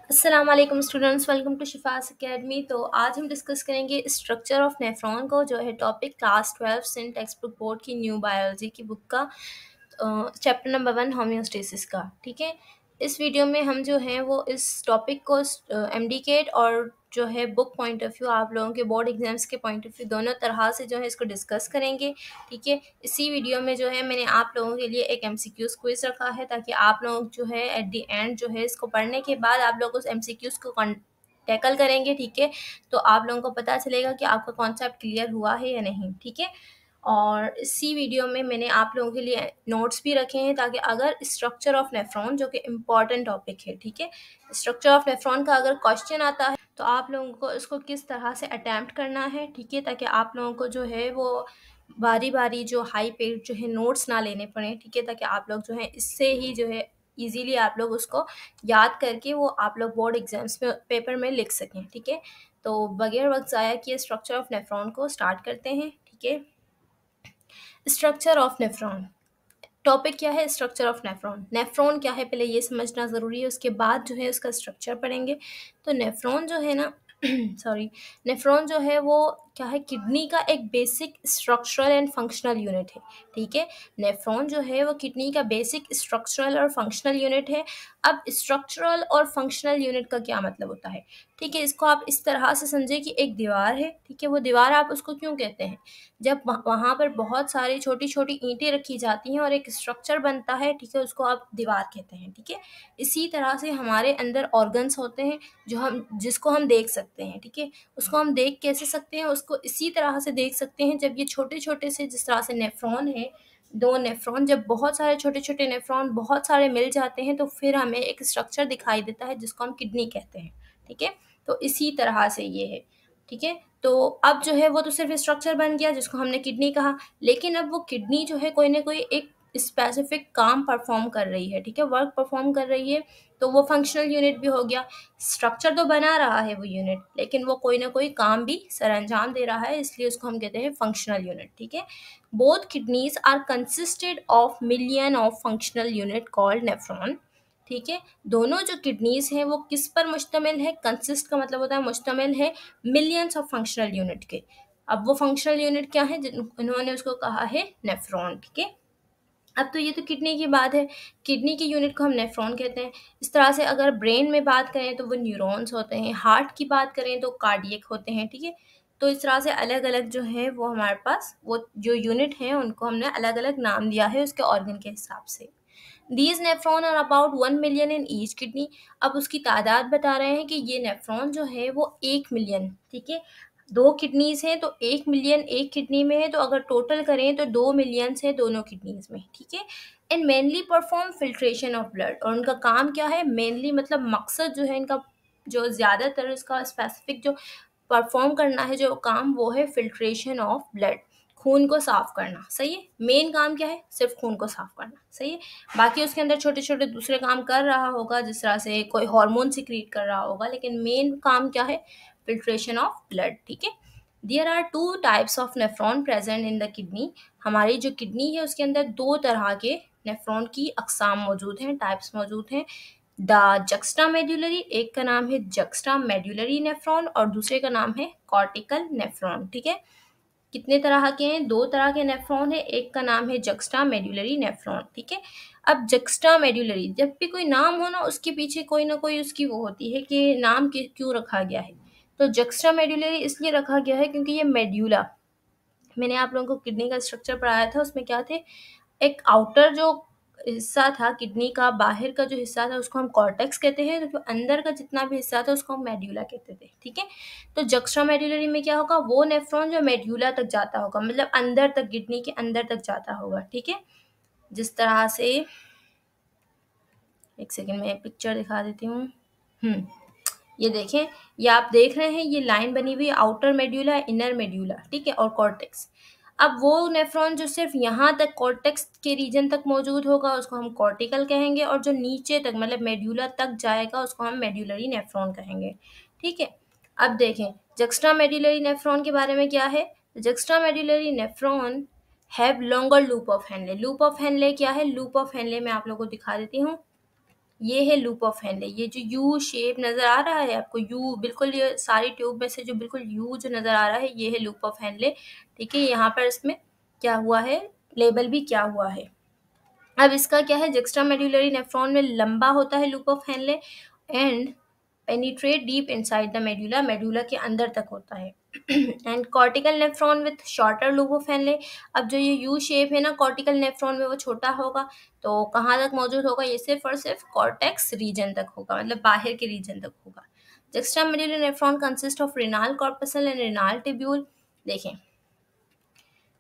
अस्सलाम वालेकुम students, welcome to शिफास academy. तो आज हम डिस्कस करेंगे स्ट्रक्चर ऑफ नेफ्रॉन को, जो है topic class 12 Singh text book board की न्यू बायोलॉजी की बुक का चैप्टर नंबर 1 होम्योस्टेसिस का। ठीक है, इस वीडियो में हम जो हैं वो इस टॉपिक को एमडीकेट और जो है बुक पॉइंट ऑफ व्यू, आप लोगों के बोर्ड एग्जाम्स के पॉइंट ऑफ व्यू, दोनों तरह से जो है इसको डिस्कस करेंगे। ठीक है, इसी वीडियो में जो है मैंने आप लोगों के लिए एक एमसीक्यूज क्विज रखा है, ताकि आप लोग जो है एट द एंड जो है इसको पढ़ने के बाद आप लोग उस एमसीक्यूज को टैकल करेंगे। ठीक है, तो आप लोगों को पता चलेगा कि आपका कॉन्सेप्ट क्लियर हुआ है या नहीं। ठीक है, और इसी वीडियो में मैंने आप लोगों के लिए नोट्स भी रखे हैं, ताकि अगर स्ट्रक्चर ऑफ नेफ्रॉन, जो कि इम्पॉर्टेंट टॉपिक है, ठीक है, स्ट्रक्चर ऑफ नेफ्रॉन का अगर क्वेश्चन आता है तो आप लोगों को इसको किस तरह से अटैम्प्ट करना है। ठीक है, ताकि आप लोगों को जो है वो बारी बारी जो हाई पेड जो है नोट्स ना लेने पड़े। ठीक है, ताकि आप लोग जो है इससे ही जो है इजीली आप लोग उसको याद करके वो आप लोग बोर्ड एग्जाम्स में पेपर में लिख सकें। ठीक है, तो बगैर वक्त ज़ाया किए स्ट्रक्चर ऑफ नेफ्रॉन को स्टार्ट करते हैं। ठीक है, स्ट्रक्चर ऑफ नेफ्रॉन टॉपिक क्या है? Structure of nephron. नेफ्रॉन क्या है पहले ये समझना ज़रूरी है, उसके बाद जो है उसका स्ट्रक्चर पढ़ेंगे। तो नेफ्रॉन जो है ना सॉरी, नेफ्रॉन जो है वो क्या है, किडनी का एक basic structural and functional unit है। ठीक है, नेफ्रॉन जो है वो किडनी का बेसिक स्ट्रक्चरल और फंक्शनल यूनिट है। अब स्ट्रक्चरल और फंक्शनल यूनिट का क्या मतलब होता है? ठीक है, इसको आप इस तरह से समझे कि एक दीवार है। ठीक है, वो दीवार आप उसको क्यों कहते हैं? जब वहाँ पर बहुत सारी छोटी छोटी ईंटें रखी जाती हैं और एक स्ट्रक्चर बनता है, ठीक है, उसको आप दीवार कहते हैं। ठीक है, इसी तरह से हमारे अंदर ऑर्गन्स होते हैं जिसको हम देख सकते हैं। ठीक है, उसको हम देख कैसे सकते हैं? उसको इसी तरह से देख सकते हैं, जब ये छोटे छोटे से, जिस तरह से नेफ्रॉन है, दो नेफ्रॉन, जब बहुत सारे छोटे छोटे नेफ्रॉन बहुत सारे मिल जाते हैं तो फिर हमें एक स्ट्रक्चर दिखाई देता है जिसको हम किडनी कहते हैं। ठीक है, तो इसी तरह से ये है। ठीक है, तो अब जो है वो तो सिर्फ स्ट्रक्चर बन गया जिसको हमने किडनी कहा, लेकिन अब वो किडनी जो है कोई ना कोई एक स्पेसिफिक काम परफॉर्म कर रही है। ठीक है, वर्क परफॉर्म कर रही है, तो वो फंक्शनल यूनिट भी हो गया। स्ट्रक्चर तो बना रहा है वो यूनिट, लेकिन वो कोई ना कोई काम भी सरअंजाम दे रहा है, इसलिए उसको हम कहते हैं फंक्शनल यूनिट। ठीक है, both kidneys are consisted of million of functional unit called nephron. ठीक है, दोनों जो किडनीज हैं वो किस पर मुश्तमिल है? कंसिस्ट का मतलब होता है मुश्तमिल है मिलियंस ऑफ फंक्शनल यूनिट के। अब वो फंक्शनल यूनिट क्या है? इन्होंने उसको कहा है नेफ्रॉन। ठीक है, अब तो ये तो किडनी की बात है, किडनी की यूनिट को हम नेफ्रॉन कहते हैं। इस तरह से अगर ब्रेन में बात करें तो वो न्यूरॉन्स होते हैं, हार्ट की बात करें तो कार्डियक होते हैं। ठीक है, तो इस तरह से अलग अलग जो है वो हमारे पास वो जो यूनिट हैं उनको हमने अलग अलग नाम दिया है उसके ऑर्गन के हिसाब से। These nephron are about 1 million in each kidney. अब उसकी तादाद बता रहे हैं कि ये नेफ्रॉन जो है वो 1 मिलियन। ठीक है, दो किडनीज हैं तो 1 मिलियन एक किडनी में है, तो अगर टोटल करें तो 2 मिलियन है दोनों किडनीज में। ठीक है, and mainly perform filtration of blood. और उनका काम क्या है? मेनली मतलब मकसद जो है इनका, जो ज़्यादातर इसका स्पेसिफिक जो परफॉर्म करना है जो काम, वो है फिल्ट्रेशन ऑफ ब्लड, खून को साफ करना। सही है, मेन काम क्या है? सिर्फ खून को साफ करना। सही है, बाकी उसके अंदर छोटे छोटे दूसरे काम कर रहा होगा, जिस तरह से कोई हार्मोन सिक्रीट कर रहा होगा, लेकिन मेन काम क्या है? Filtration of blood. ठीक है, there are 2 types of nephron present in the kidney. हमारी जो किडनी है उसके अंदर 2 तरह के नेफ्रॉन की अकसाम मौजूद हैं, टाइप्स मौजूद हैं। द जक्स्टा मेड्यूलरी, एक का नाम है जक्स्टा मेड्यूलरी नेफ्रॉन और दूसरे का नाम है कॉर्टिकल नेफ्रॉन। ठीक है, कितने तरह के हैं? 2 तरह के नेफ्रॉन है, एक का नाम है जक्स्टा मेड्यूलरी नेफ्रॉन। ठीक है, अब जक्स्टा मेड्यूलरी, जब भी कोई नाम हो ना उसके पीछे कोई ना कोई उसकी वो होती है कि नाम क्यों रखा गया है। तो जक्स्टा मेड्यूलरी इसलिए रखा गया है क्योंकि ये मेड्यूला, मैंने आप लोगों को किडनी का स्ट्रक्चर पढ़ाया था, उसमें क्या थे, एक आउटर जो हिस्सा था किडनी का, बाहर का जो हिस्सा था उसको हम कॉर्टेक्स कहते हैं, तो जो अंदर का जितना भी हिस्सा था उसको हम मेड्यूला कहते थे। ठीक है, तो जक्स्ट्रा मेड्यूलरी में क्या होगा? वो नेफ्रॉन जो मेड्यूला तक जाता होगा, मतलब अंदर तक, किडनी के अंदर तक जाता होगा। ठीक है, जिस तरह से, एक सेकेंड में एक पिक्चर दिखा देती हूँ। ये देखें, ये आप देख रहे हैं, ये लाइन बनी हुई है, आउटर मेड्यूला, इनर मेड्यूला। ठीक है, और कॉर्टेक्स। अब वो नेफ्रॉन जो सिर्फ यहाँ तक कॉर्टेक्स के रीजन तक मौजूद होगा उसको हम कॉर्टिकल कहेंगे, और जो नीचे तक मतलब मेड्यूला तक जाएगा उसको हम मेड्यूलरी नेफ्रॉन कहेंगे। ठीक है, अब देखें जक्स्ट्रा मेड्यूलरी नेफ्रॉन के बारे में क्या है। Juxta medullary nephron have longer loop of Henley. Loop of Henley क्या है? लूप ऑफ हेनले मैं आप लोगों को दिखा देती हूँ। ये है लूप ऑफ हेनले। ये जो यू शेप नज़र आ रहा है आपको, यू बिल्कुल, ये सारी ट्यूब में से जो बिल्कुल यू जो नज़र आ रहा है ये है लूप ऑफ हेनले। ठीक है, यहाँ पर इसमें क्या हुआ है, लेबल भी क्या हुआ है। अब इसका क्या है, जुक्स्टा मेडुलरी नेफ्रॉन में लंबा होता है loop of Henle and penetrate deep inside the medulla, medulla के अंदर तक होता है। And cortical nephron with shorter loop of Henley. अब जो ये यू शेप है ना कॉर्टिकल नेफ्रॉन में, वो छोटा होगा, तो कहाँ तक मौजूद होगा, ये सिर्फ और सिर्फ कॉर्टेक्स रीजन तक होगा, मतलब बाहर के रीजन तक होगा। जुक्स्टा medullary nephron consist of renal corpuscle and renal tubule. देखें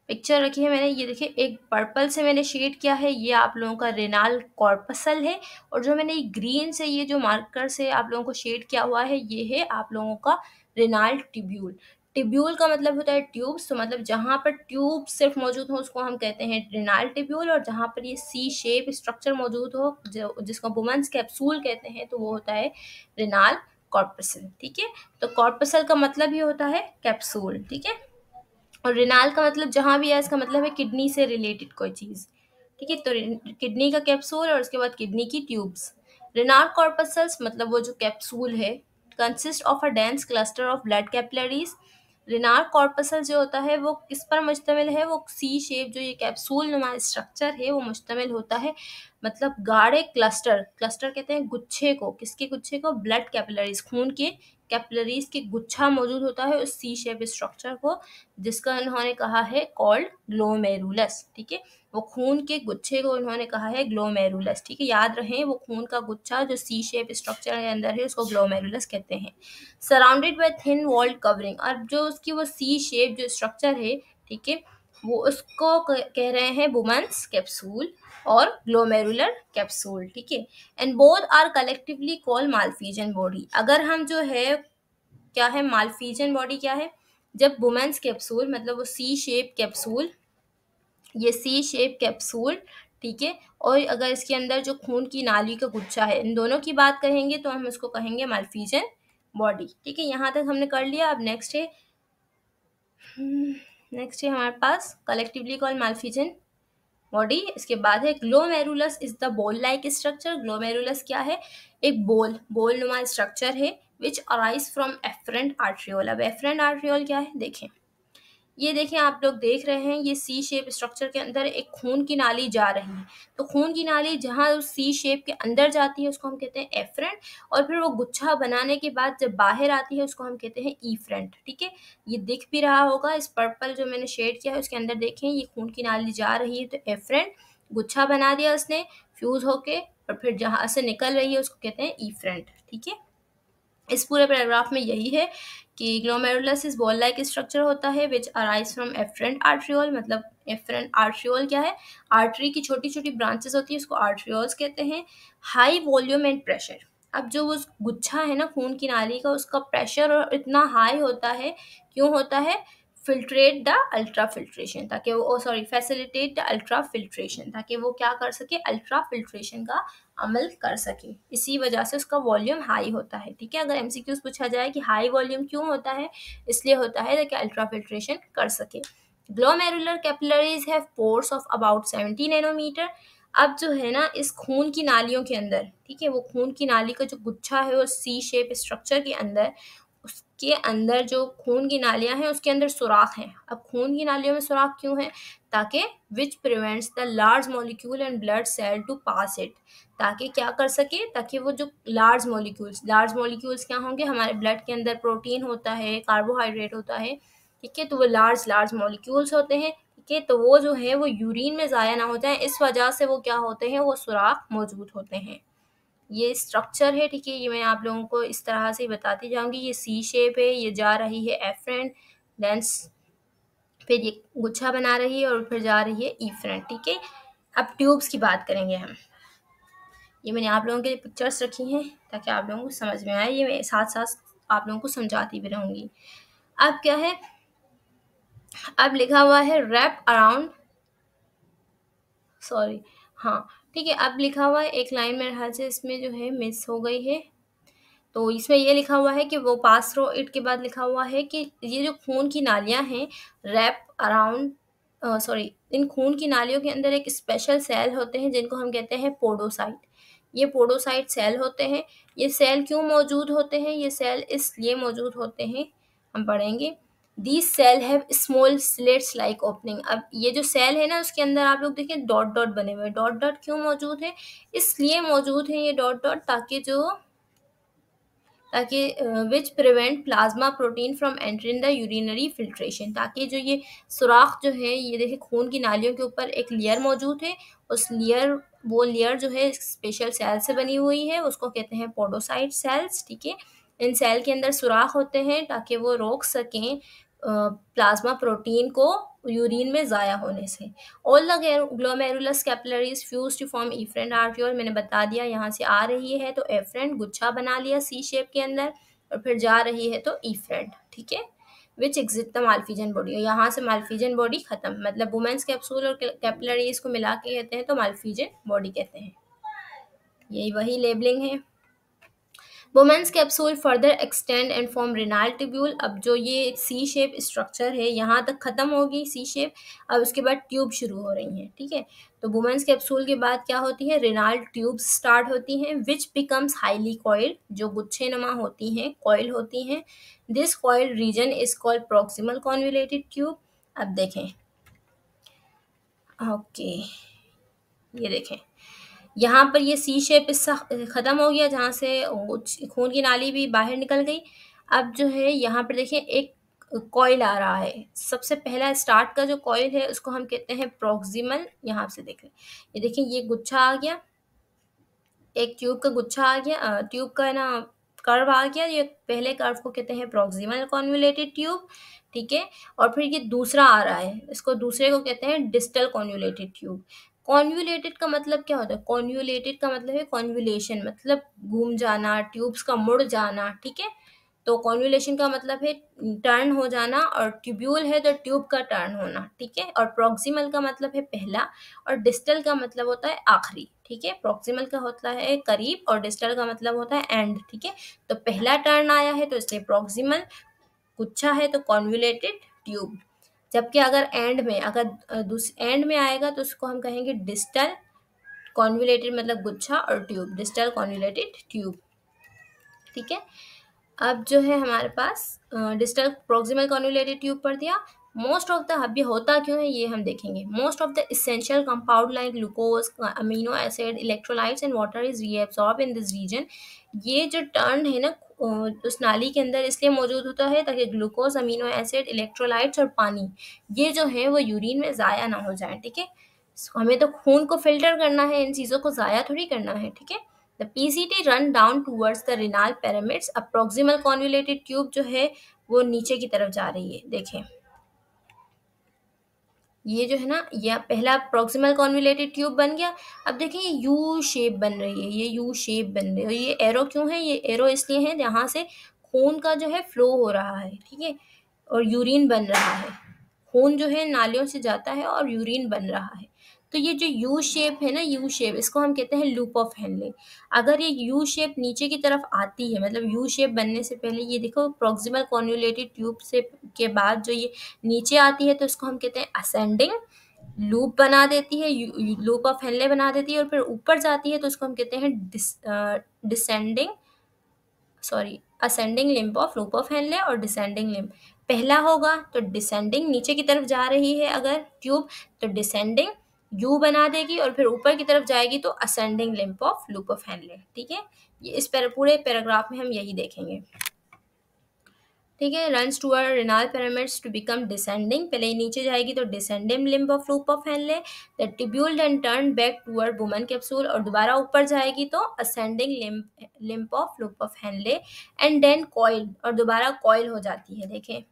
पिक्चर रखी है मैंने, ये देखिए एक पर्पल से मैंने शेड किया है, ये आप लोगों का रेनाल कॉर्पसल है, और जो मैंने ग्रीन से ये जो मार्कर से आप लोगों को शेड किया हुआ है ये है आप लोगों का रेनाल टिब्यूल। टिब्यूल का मतलब होता है ट्यूब्स, तो मतलब जहाँ पर ट्यूब सिर्फ मौजूद हो उसको हम कहते हैं रेनाल टिब्यूल, और जहाँ पर ये सी शेप स्ट्रक्चर मौजूद हो जो जिसको वुमेन्स कैप्सूल कहते हैं, तो वो होता है रेनाल कॉर्पसल। ठीक है, तो कॉर्पसल का मतलब ही होता है कैप्सूल। ठीक है, और रेनाल का मतलब जहाँ भी है इसका मतलब है किडनी से रिलेटेड कोई चीज़। ठीक है, तो किडनी का कैप्सूल और उसके बाद किडनी की ट्यूब्स। रेनाल कॉर्पसल्स मतलब वो जो कैप्सूल है, consist of a dense cluster of blood capillaries. Renal corpuscle जो होता है वो किस पर मुश्तमिल है, वो सी शेप जो ये कैप्सूल नुमा स्ट्रक्चर है वो मुश्तमिल होता है, मतलब गाढ़े क्लस्टर, क्लस्टर कहते हैं गुच्छे को, किसके गुच्छे को, ब्लड कैपिलरीज, खून के कैपिलरीज के गुच्छा मौजूद होता है उस सी शेप स्ट्रक्चर को, जिसका इन्होंने कहा है कॉल्ड ग्लोमेरुलस। ठीक है, वो खून के गुच्छे को इन्होंने कहा है ग्लोमेरुलस। ठीक है, याद रखें वो खून का गुच्छा जो सी शेप स्ट्रक्चर के अंदर है उसको ग्लोमेरुलस कहते हैं। Surrounded by thin walled covering, और जो उसकी वो सी शेप जो स्ट्रक्चर है, ठीक है, वो उसको कह रहे हैं वुमेन्स कैप्सूल और ग्लोमेरुलर कैप्सूल। ठीक है, and both are collectively called Malpighian body. अगर हम जो है क्या है, मालफिजन बॉडी क्या है, जब वुमेन्स कैप्सूल मतलब वो सी शेप कैप्सूल, ये सी शेप कैप्सूल, ठीक है, और अगर इसके अंदर जो खून की नाली का गुच्छा है, इन दोनों की बात करेंगे तो हम इसको कहेंगे मालफिजन बॉडी। ठीक है, यहाँ तक हमने कर लिया। अब नेक्स्ट है हमारे पास कलेक्टिवली कॉल्ड मालफिजन बॉडी। इसके बाद है glomerulus is the ball like structure. Glomerulus क्या है, एक बोल नुमा स्ट्रक्चर है which arise from afferent arteriole. अब एफरेंट आर्ट्रियोल क्या है, देखें, ये देखें आप लोग देख रहे हैं ये सी शेप स्ट्रक्चर के अंदर एक खून की नाली जा रही है, तो खून की नाली जहाँ उस सी शेप के अंदर जाती है उसको हम कहते हैं एफरेंट, और फिर वो गुच्छा बनाने के बाद जब बाहर आती है उसको हम कहते हैं ईफ्रेंट। ठीक है, ये दिख भी रहा होगा, इस पर्पल जो मैंने शेड किया है उसके अंदर देखें ये खून की नाली जा रही है, तो एफरेंट, गुच्छा बना दिया उसने फ्यूज होके, और फिर जहाँ से निकल रही है उसको कहते हैं ईफ्रेंट। ठीक है, इस पूरे पैराग्राफ में यही है कि glomerulus is ball like structure होता है which arise from afferent arteriole. मतलब एफरेंट आर्ट्रियोल क्या है, आर्टरी की छोटी छोटी ब्रांचेस होती है उसको आर्ट्रियोल्स कहते हैं। हाई वॉल्यूम एंड प्रेशर, अब जो वो गुच्छा है ना खून की नाली का उसका प्रेशर और इतना हाई होता है, क्यों होता है, फिल्ट्रेट द अल्ट्रा फिल्ट्रेशन, ताकि वो sorry facilitate the ultra filtration, ताकि वो क्या कर सके, अल्ट्रा फिल्ट्रेशन का अमल कर सके, इसी वजह से उसका वॉल्यूम हाई होता है। ठीक है, अगर एमसीक्यूज पूछा जाए कि हाई वॉल्यूम क्यों होता है, इसलिए होता है ताकि अल्ट्रा फिल्ट्रेशन कर सके। Glomerular capillaries have pores of about 70 nanometre. अब जो है ना इस खून की नालियों के अंदर, ठीक है, वो खून की नाली का जो गुच्छा है वो सी शेप स्ट्रक्चर के अंदर, उसके अंदर जो खून की नालियां हैं उसके अंदर सुराख हैं। अब खून की नालियों में सुराख क्यों है, ताकि which prevents the large molecule and blood cell to pass it, ताकि क्या कर सके, ताकि वो जो लार्ज मॉलिक्यूल्स क्या होंगे, हमारे ब्लड के अंदर प्रोटीन होता है, कार्बोहाइड्रेट होता है, ठीक है, तो वो लार्ज मॉलिक्यूल्स होते हैं। ठीक है, तो वो जो है वो यूरिन में ज़ाया ना हो जाए, इस वजह से वो क्या होते हैं, वो सुराख मौजूद होते हैं। ये स्ट्रक्चर है, ठीक है, ये मैं आप लोगों को इस तरह से बताती जाऊंगी। ये सी शेप है, ये जा रही है एफरेंट, देंस फिर ये गुच्छा बना रही है और फिर जा रही है ईफ्रेंट। ठीक है, अब ट्यूब्स की बात करेंगे हम। ये मैंने आप लोगों के लिए पिक्चर्स रखी हैं ताकि आप लोगों को समझ में आए, ये मैं साथ साथ आप लोगों को समझाती भी रहूँगी। अब क्या है, अब लिखा हुआ है रैप अराउंड, सॉरी, हाँ ठीक है, अब लिखा हुआ है एक लाइन मेरे ख्याल से इसमें जो है मिस हो गई है, तो इसमें ये लिखा हुआ है कि वो पास थ्रू इट के बाद लिखा हुआ है कि ये जो खून की नालियां हैं रैप अराउंड, सॉरी, इन खून की नालियों के अंदर एक स्पेशल सेल होते हैं जिनको हम कहते हैं पोडोसाइट। ये पोडोसाइट सेल होते हैं। ये सेल क्यों मौजूद होते हैं? ये सेल इसलिए मौजूद होते हैं, हम पढ़ेंगे। These cell have small slits like opening. अब ये जो सेल है ना, उसके अंदर आप लोग देखिए डॉट डॉट बने हुए हैं। डॉट डॉट क्यों मौजूद है? इसलिए मौजूद है ये डॉट डॉट ताकि which prevent plasma protein from entering the urinary filtration, ताकि जो ये सुराख जो है, ये देखिए खून की नालियों के ऊपर एक लेयर मौजूद है। वो लेयर जो है स्पेशल सेल से बनी हुई है, उसको कहते हैं पोडोसाइट सेल्स। ठीक है, इन सेल के अंदर सुराख होते हैं ताकि वो रोक सकें प्लाज्मा प्रोटीन को यूरिन में ज़ाया होने से। All the glomerulus capillaries fuse to form efferent arteriole, मैंने बता दिया यहाँ से आ रही है तो एफरेंट गुच्छा बना लिया सी शेप के अंदर, और फिर जा रही है तो इफरेंट। ठीक है, विच एग्जिट द माल्फिजन बॉडी, यहाँ से माल्फिजन बॉडी खत्म, मतलब वुमेन्स कैप्सूल और कैपिलरीज को मिला के कहते हैं तो माल्फिजन बॉडी कहते हैं। यही वही लेबलिंग है। Bowman's capsule further extend and form renal tubule. अब जो ये सी शेप स्ट्रक्चर है यहाँ तक खत्म होगी सी शेप, अब उसके बाद ट्यूब शुरू हो रही हैं। ठीक है, तो वुमेन्स कैप्सूल के बाद क्या होती है? रेनाल ट्यूब्स स्टार्ट होती हैं, विच बिकम्स हाईली कॉइल्ड, जो गुच्छे नुमा होती हैं, कॉइल होती हैं। This coiled region is called proximal convoluted tube. अब देखें, ओके, ये देखें यहाँ पर ये सी शेप इसका ख़त्म हो गया, जहाँ से खून की नाली भी बाहर निकल गई। अब जो है यहाँ पर देखिए एक कॉइल आ रहा है। सबसे पहला स्टार्ट का जो कॉइल है उसको हम कहते हैं प्रॉक्सिमल। यहाँ से देख लें, ये देखिए ये गुच्छा आ गया, एक ट्यूब का गुच्छा आ गया, ट्यूब का है ना कर्व आ गया। ये पहले कर्व को कहते हैं प्रॉक्सिमल कॉन्वुलेटेड ट्यूब। ठीक है, और फिर ये दूसरा आ रहा है, इसको दूसरे को कहते हैं डिस्टल कॉन्वुलेटेड ट्यूब। कॉन्वुलेटेड का मतलब क्या होता है? कॉन्वुलेटेड का मतलब है कॉन्वुलेशन, मतलब घूम जाना, ट्यूब्स का मुड़ जाना। ठीक है, तो कॉन्वुलेशन का मतलब है टर्न हो जाना, और ट्यूब्यूल है तो ट्यूब का टर्न होना। ठीक है, और प्रॉक्सिमल का मतलब है पहला, और डिस्टल का मतलब होता है आखिरी। ठीक है, प्रॉक्सिमल का होता है करीब और डिस्टल का मतलब होता है एंड। ठीक है, तो पहला टर्न आया है तो इसलिए प्रॉक्सिमल, गुच्छा है तो कॉन्वुलेटेड ट्यूब। जबकि अगर एंड में, एंड में आएगा तो उसको हम कहेंगे डिस्टल कॉन्वुलेटेड, मतलब गुच्छा और ट्यूब, डिस्टल कॉन्वुलेटेड ट्यूब। ठीक है, अब जो है हमारे पास डिस्टल प्रॉक्सिमल कॉन्वुलेटेड ट्यूब पढ़ दिया। मोस्ट ऑफ द, अब ये होता क्यों है ये हम देखेंगे। Most of the essential compound like glucose, amino acid, electrolytes and water is reabsorb in this region. ये जो टर्न है ना उस नाली के अंदर इसलिए मौजूद होता है ताकि ग्लूकोज, अमीनो एसिड, इलेक्ट्रोलाइट्स और पानी, ये जो है वो यूरिन में ज़ाया ना हो जाए। ठीक है, हमें तो खून को फिल्टर करना है, इन चीज़ों को ज़ाया थोड़ी करना है। ठीक है, the PCT run down towards the renal pyramids. अब प्रॉक्सिमल कॉन्वुलेटेड ट्यूब जो है वो नीचे की तरफ जा रही है। देखें, ये जो है ना, ये पहला प्रॉक्सिमल कॉन्वुलेटेड ट्यूब बन गया। अब देखें ये यू शेप बन रही है, ये यू शेप बन रही है। और ये एरो क्यों है? ये एरो इसलिए है यहाँ से खून का जो है फ्लो हो रहा है। ठीक है, और यूरिन बन रहा है, खून जो है नालियों से जाता है और यूरिन बन रहा है। तो ये जो यू शेप है ना, यू शेप, इसको हम कहते हैं लूप ऑफ हेनले। अगर ये यू शेप नीचे की तरफ आती है, मतलब यू शेप बनने से पहले, ये देखो प्रॉक्सिमल कॉन्वुलेटेड ट्यूब से के बाद जो ये नीचे आती है तो इसको हम कहते हैं असेंडिंग लूप बना देती है, लूप ऑफ हेनले बना देती है। और फिर ऊपर जाती है तो उसको हम कहते हैं descending, sorry, ascending limb of loop of Henley और डिसेंडिंग लिम्ब। पहला होगा तो डिसेंडिंग, नीचे की तरफ जा रही है अगर ट्यूब तो डिसेंडिंग यू बना देगी, और फिर ऊपर की तरफ जाएगी तो ascending limb of loop of Henley. ठीक है, ये इस पूरे पैराग्राफ में हम यही देखेंगे। ठीक है, runs toward renal pyramids to become descending, पहले ही नीचे जाएगी तो descending limb of loop of Henle, the tubule then turn back toward Bowman capsule, और दोबारा ऊपर जाएगी तो ascending limb of loop of Henle, and then coil, और दोबारा कॉइल हो जाती है। देखें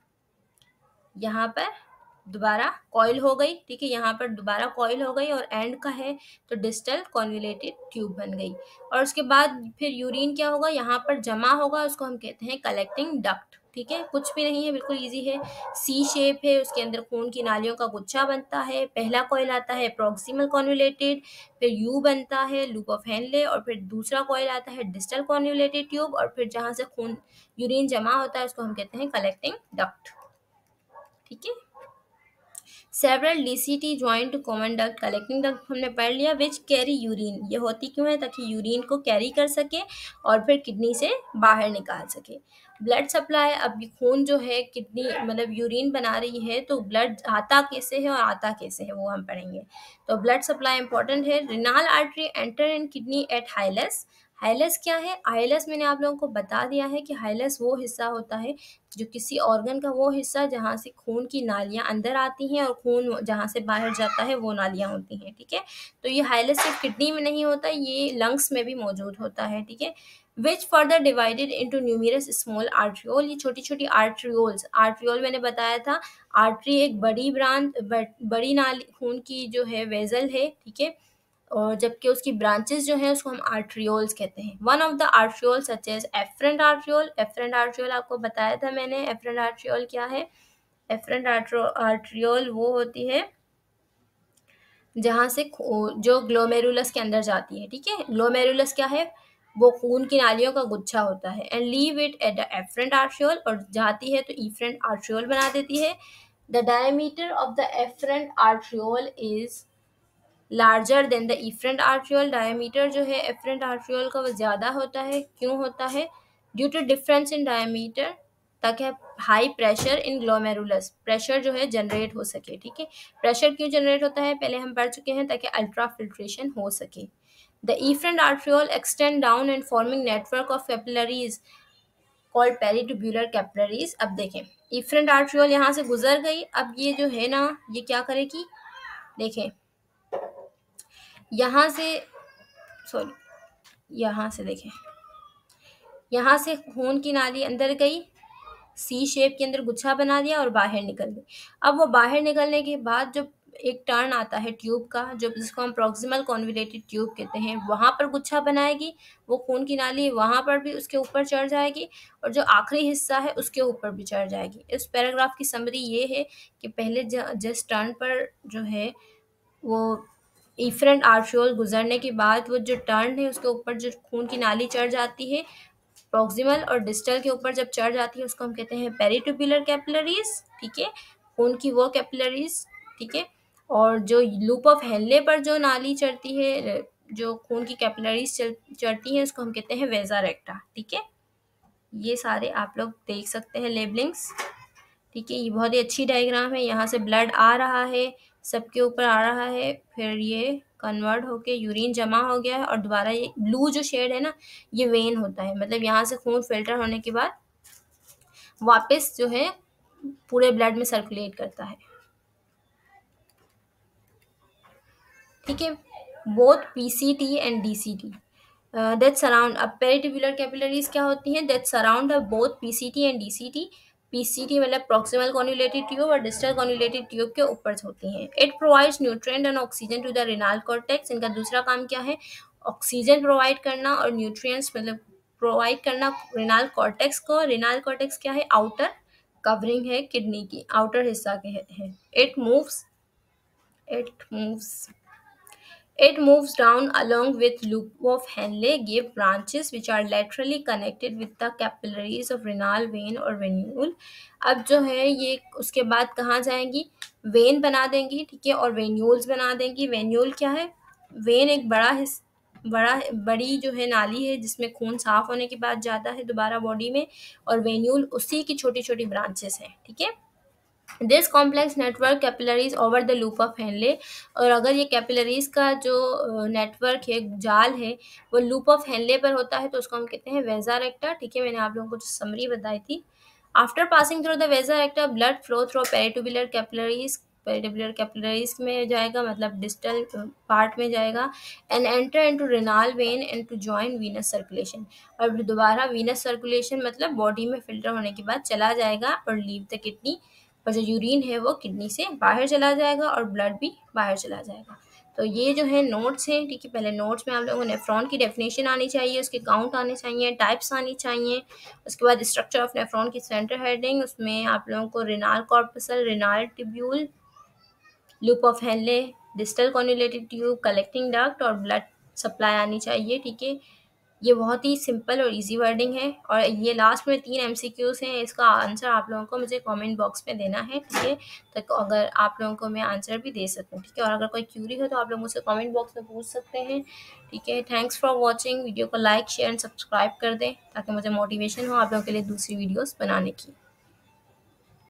यहाँ पर दोबारा कॉइल हो गई। ठीक है, यहाँ पर दोबारा कॉइल हो गई, और एंड का है तो डिस्टल कॉन्वुलेटेड ट्यूब बन गई। और उसके बाद फिर यूरिन क्या होगा, यहाँ पर जमा होगा, उसको हम कहते हैं कलेक्टिंग डक्ट। ठीक है, कुछ भी नहीं है, बिल्कुल इजी है। सी शेप है, उसके अंदर खून की नालियों का गुच्छा बनता है। पहला कॉइल आता है प्रॉक्सिमल कॉन्वुलेटेड, फिर यू बनता है लूप ऑफ हेनले, और फिर दूसरा कॉइल आता है डिस्टल कॉन्वुलेटेड ट्यूब, और फिर जहाँ से खून यूरिन जमा होता है उसको हम कहते हैं कलेक्टिंग डक्ट। ठीक है, several DCT join to common duct, collecting duct हमने पढ़ लिया, विच कैरी यूरिन, ये होती क्यों है, ताकि यूरिन को कैरी कर सके और फिर किडनी से बाहर निकाल सके। ब्लड सप्लाई, अब ये खून जो है किडनी मतलब यूरिन बना रही है, तो ब्लड आता कैसे है और आता कैसे है वो हम पढ़ेंगे। तो ब्लड सप्लाई इंपॉर्टेंट है। Renal artery enter in kidney at hilus. Hilus क्या है, हाइलस मैंने आप लोगों को बता दिया है कि हाइलस वो हिस्सा होता है जो किसी ऑर्गन का वो हिस्सा जहाँ से खून की नालियाँ अंदर आती हैं और खून जहाँ से बाहर जाता है वो नालियाँ होती हैं, ठीक है। तो ये हाइलस सिर्फ किडनी में नहीं होता, ये लंग्स में भी मौजूद होता है, ठीक है। Which further divided into numerous small arteriole, ये छोटी छोटी आर्ट्रियोल्स, आर्ट्रियोल मैंने बताया था, आर्टरी एक बड़ी ब्रांच बड़ी नाली खून की जो है वेजल है, ठीक है, और जबकि उसकी ब्रांचेस जो हैं उसको हम आर्ट्रियोल्स कहते हैं। One of the arteriole such as afferent arteriole, afferent arteriole आपको बताया था मैंने, एफरेंट आर्ट्रियोल क्या है, एफरेंट आर्ट्रियोल वो होती है जहाँ से जो ग्लोमेरुलस के अंदर जाती है, ठीक है। ग्लोमेरुलस क्या है, वो खून की नालियों का गुच्छा होता है। And leave it at the afferent arteriole, और जाती है तो इफरेंट आर्ट्रियोल बना देती है। The diameter of the afferent arteriole is larger than the efferent arteriole, diameter जो है एफरेंट आर्ट्रियोल का वो ज़्यादा होता है, क्यों होता है, due to difference in diameter, ताकि high pressure in glomerulus, pressure जो है जनरेट हो सके, ठीक है। प्रेशर क्यों जनरेट होता है पहले हम पढ़ चुके हैं, ताकि अल्ट्रा फिल्ट्रेशन हो सके। The efferent arteriole extend down and forming network of capillaries called peritubular capillaries. अब देखें, इफरेंट आर्ट्रियोल यहाँ से गुजर गई, अब ये जो है ना ये क्या करेगी, देखें यहाँ से, सॉरी यहाँ से देखें, यहाँ से खून की नाली अंदर गई, सी शेप के अंदर गुच्छा बना दिया और बाहर निकल गई। अब वो बाहर निकलने के बाद जब एक टर्न आता है ट्यूब का, जो जिसको हम प्रॉक्सिमल कॉन्वोल्यूटेड ट्यूब कहते हैं, वहाँ पर गुच्छा बनाएगी, वो खून की नाली वहाँ पर भी उसके ऊपर चढ़ जाएगी और जो आखिरी हिस्सा है उसके ऊपर भी चढ़ जाएगी। इस पैराग्राफ की समरी ये है कि पहले जिस टर्न पर जो है वो इफरेंट आर्ट्रियोल गुजरने के बाद वो जो टर्न है उसके ऊपर जो खून की नाली चढ़ जाती है, प्रॉक्सिमल और डिस्टल के ऊपर जब चढ़ जाती है उसको हम कहते हैं पेरिटुब्युलर कैपिलरीज, ठीक है, खून की वो कैपिलरीज, ठीक है। और जो लूप ऑफ हेनले पर जो नाली चढ़ती है, जो खून की कैपिलरीज चढ़ती है, उसको हम कहते हैं वेजा रेक्टा, ठीक है। ये सारे आप लोग देख सकते हैं लेबलिंग्स, ठीक है। ये बहुत ही अच्छी डायग्राम है, यहाँ से ब्लड आ रहा है, सबके ऊपर आ रहा है, फिर ये कन्वर्ट होके यूरिन जमा हो गया है और दोबारा ये ब्लू जो शेड है ना ये वेन होता है, मतलब यहाँ से खून फिल्टर होने के बाद वापस जो है पूरे ब्लड में सर्कुलेट करता है, ठीक है। Both PCT and DCT that surround, अब पेरिटुब्युलर कैपिलरीज क्या होती हैं, that surround both PCT and DCT. PCT मतलब प्रॉक्सिमल कॉन्वोल्यूटेड ट्यूब और डिस्टल कॉन्वोल्यूटेड ट्यूब के ऊपर होती हैं। It provides nutrient and oxygen to the renal cortex, इनका दूसरा काम क्या है, ऑक्सीजन प्रोवाइड करना और न्यूट्रिएंट्स मतलब प्रोवाइड करना रिनाल कॉर्टेक्स को। रिनाल कॉर्टेक्स क्या है, आउटर कवरिंग है किडनी की, आउटर हिस्सा के है। It moves It moves down along with loop of Henle, give branches which are laterally connected with the capillaries of renal vein और venule। अब जो है ये उसके बाद कहाँ जाएंगी, वेन बना देंगी, ठीक है, और वेन्यूल्स बना देंगी। वेन्यूल क्या है, वेन एक बड़ी जो है नाली है जिसमें खून साफ होने के बाद जाता है दोबारा बॉडी में, और वेन्यूल उसी की छोटी छोटी ब्रांचेस हैं, ठीक है। This complex network capillaries over the loop of Henley, और अगर ये कैपिलरीज का जो नेटवर्क है, जाल है, वो लूप ऑफ हेनले पर होता है तो उसको हम कहते हैं वेजा रेक्टा, ठीक है। मैंने आप लोगों को जो समरी बताई थी, after passing through the vasa recta blood flow through peritubular capillaries, peritubular capillaries में जाएगा मतलब डिस्टल पार्ट में जाएगा, and enter into renal vein and to join venous circulation, और दोबारा वीनस सर्कुलेशन मतलब बॉडी में फिल्टर होने के बाद चला जाएगा और लीव द किडनी, और जो यूरिन है वो किडनी से बाहर चला जाएगा और ब्लड भी बाहर चला जाएगा। तो ये जो है नोट्स हैं, ठीक है। पहले नोट्स में आप लोगों को नेफ्रॉन की डेफिनेशन आनी चाहिए, उसके काउंट आने चाहिए, टाइप्स आनी चाहिए, उसके बाद स्ट्रक्चर ऑफ नेफ्रॉन की सेंटर हेडिंग, उसमें आप लोगों को renal corpuscle, renal tubule, loop of Henle, distal convoluted tube, collecting duct और ब्लड सप्लाई आनी चाहिए, ठीक है। ये बहुत ही सिंपल और इजी वर्डिंग है, और ये लास्ट में 3 एमसीक्यूज़ हैं। इसका आंसर आप लोगों को मुझे कमेंट बॉक्स में देना है, ठीक है? तो अगर आप लोगों को मैं आंसर भी दे सकूँ, ठीक है? और अगर कोई क्यूरी हो तो आप लोग मुझसे कमेंट बॉक्स में पूछ सकते हैं, ठीक है? Thanks for watching. वीडियो को लाइक, शेयर एंड सब्सक्राइब कर दें ताकि मुझे मोटिवेशन हो आप लोगों के लिए दूसरी वीडियोज़ बनाने की।